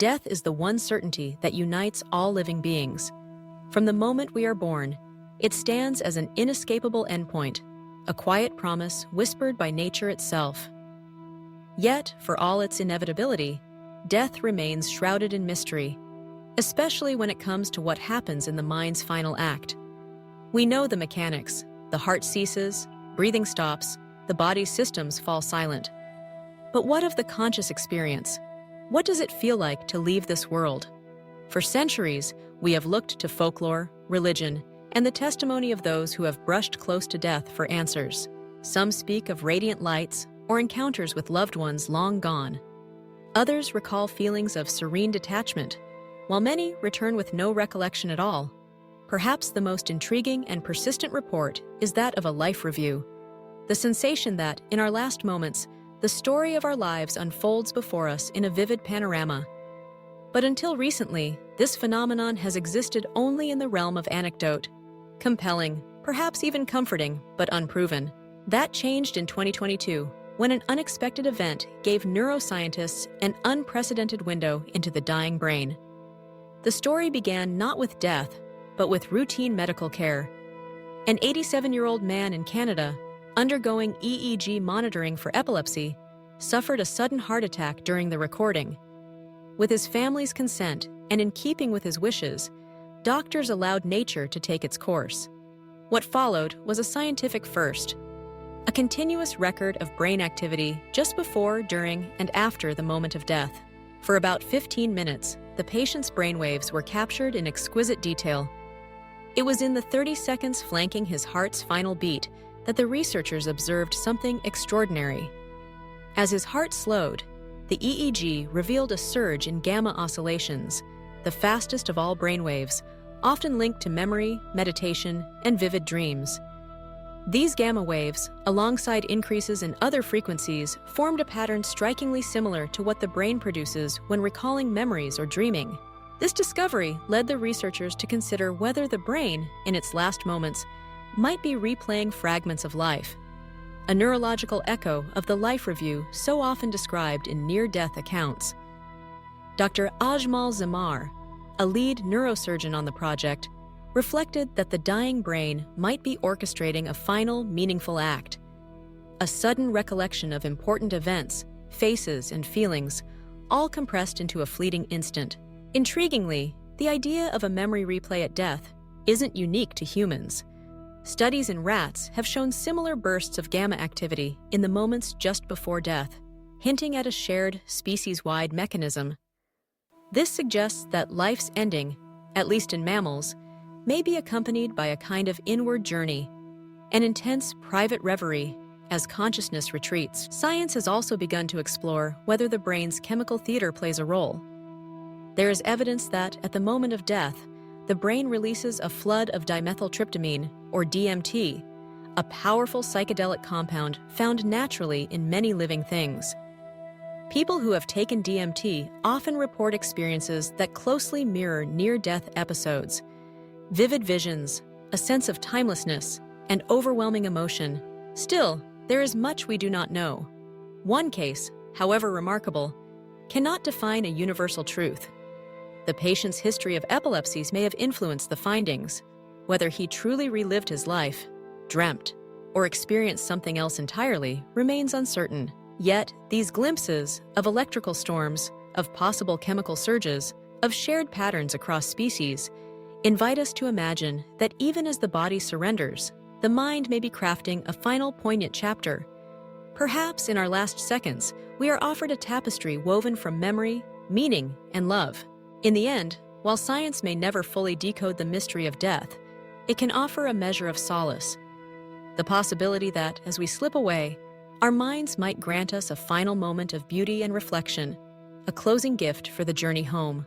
Death is the one certainty that unites all living beings. From the moment we are born, it stands as an inescapable endpoint, a quiet promise whispered by nature itself. Yet, for all its inevitability, death remains shrouded in mystery, especially when it comes to what happens in the mind's final act. We know the mechanics. The heart ceases, breathing stops, the body's systems fall silent. But what of the conscious experience? What does it feel like to leave this world? For centuries, we have looked to folklore, religion, and the testimony of those who have brushed close to death for answers. Some speak of radiant lights or encounters with loved ones long gone. Others recall feelings of serene detachment, while many return with no recollection at all. Perhaps the most intriguing and persistent report is that of a life review. The sensation that, in our last moments, the story of our lives unfolds before us in a vivid panorama. But until recently, this phenomenon has existed only in the realm of anecdote. Compelling, perhaps even comforting, but unproven. That changed in 2022, when an unexpected event gave neuroscientists an unprecedented window into the dying brain. The story began not with death, but with routine medical care. An 87-year-old man in Canada, undergoing EEG monitoring for epilepsy, suffered a sudden heart attack during the recording. With his family's consent and in keeping with his wishes, doctors allowed nature to take its course. What followed was a scientific first, a continuous record of brain activity just before, during, and after the moment of death. For about 15 minutes, the patient's brainwaves were captured in exquisite detail. It was in the 30 seconds flanking his heart's final beat that the researchers observed something extraordinary. As his heart slowed, the EEG revealed a surge in gamma oscillations, the fastest of all brainwaves, often linked to memory, meditation, and vivid dreams. These gamma waves, alongside increases in other frequencies, formed a pattern strikingly similar to what the brain produces when recalling memories or dreaming. This discovery led the researchers to consider whether the brain, in its last moments, might be replaying fragments of life, a neurological echo of the life review so often described in near-death accounts. Dr. Ajmal Zamar, a lead neurosurgeon on the project, reflected that the dying brain might be orchestrating a final, meaningful act, a sudden recollection of important events, faces, and feelings, all compressed into a fleeting instant. Intriguingly, the idea of a memory replay at death isn't unique to humans. Studies in rats have shown similar bursts of gamma activity in the moments just before death, hinting at a shared, species-wide mechanism. This suggests that life's ending, at least in mammals, may be accompanied by a kind of inward journey, an intense private reverie as consciousness retreats. Science has also begun to explore whether the brain's chemical theater plays a role. There is evidence that, at the moment of death, the brain releases a flood of dimethyltryptamine, or DMT, a powerful psychedelic compound found naturally in many living things. People who have taken DMT often report experiences that closely mirror near-death episodes. Vivid visions, a sense of timelessness, and overwhelming emotion. Still, there is much we do not know. One case, however remarkable, cannot define a universal truth. The patient's history of epilepsies may have influenced the findings. Whether he truly relived his life, dreamt, or experienced something else entirely remains uncertain. Yet, these glimpses of electrical storms, of possible chemical surges, of shared patterns across species, invite us to imagine that even as the body surrenders, the mind may be crafting a final poignant chapter. Perhaps in our last seconds, we are offered a tapestry woven from memory, meaning, and love. In the end, while science may never fully decode the mystery of death, it can offer a measure of solace. The possibility that, as we slip away, our minds might grant us a final moment of beauty and reflection, a closing gift for the journey home.